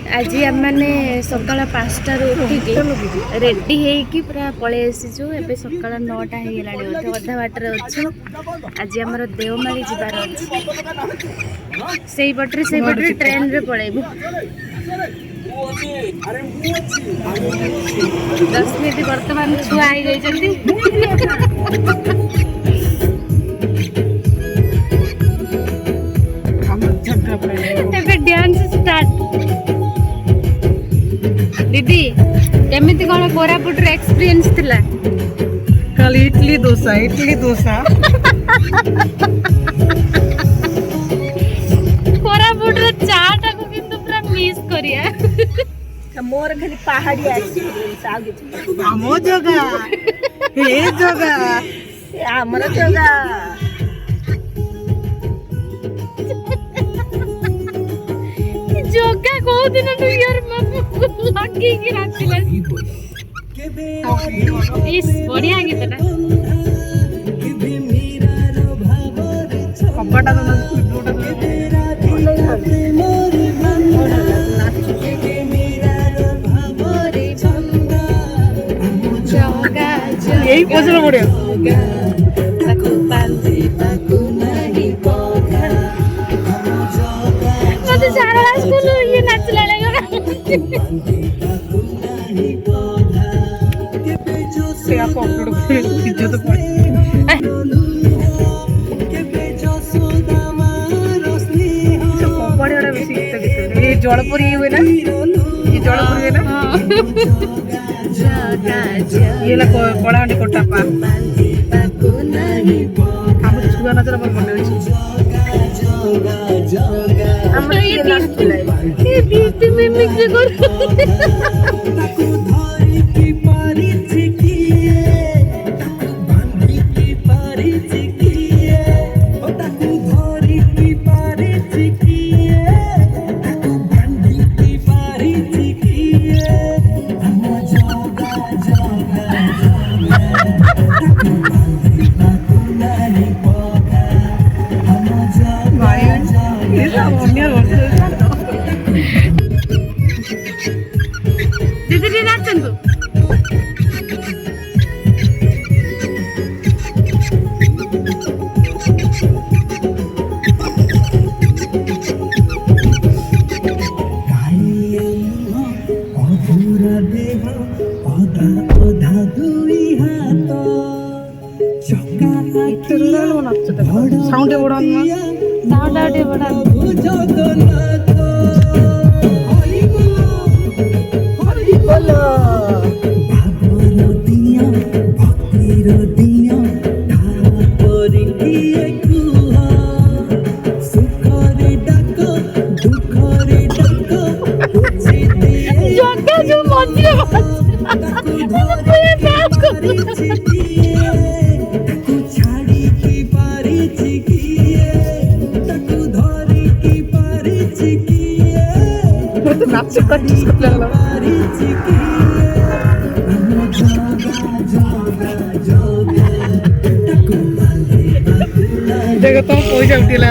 आज आम मैंने सकाल 5टार उठिकी रेडी होगी पूरा पलि आसीचु ए सकाल 9टा हो गला अधा बाटर अच्छु। आज आमर देवमाली जीवार अच्छे से पटे ट्रेन रे पलैबू 10 मिनट बर्तमान छुआ डांस स्टार्ट। दीदी केमिति कोन कोरापुट रे एक्सपीरियंस थिला? कल इडली डोसा कोरापुट रे चाटा को किंतु पूरा मिस करिया। मोर खाली पहाड़ी एक्सपीरियंस आ गेछ हमो जगह हे जगह हमर जगह जोगा को दिन न्यू ईयर में लगी की रातिला इस बढ़िया गीतटा कपड़ा यही पोजर बढ़िया मते सारा स्कूल ये नाचला लगा से आप अपलोड कर दीजिए तो पड़े पड़े वाला बेसी गीत ये जलपुरी हुए ना ये जलपुरी हुए ना ये ला कलाहांडी कोटापा हम छुआ नजर पर बने होची हम ये बीट में मिक्स कर दीदी नाचंतु साउंड बड़ा जगह तो पैसा उठेला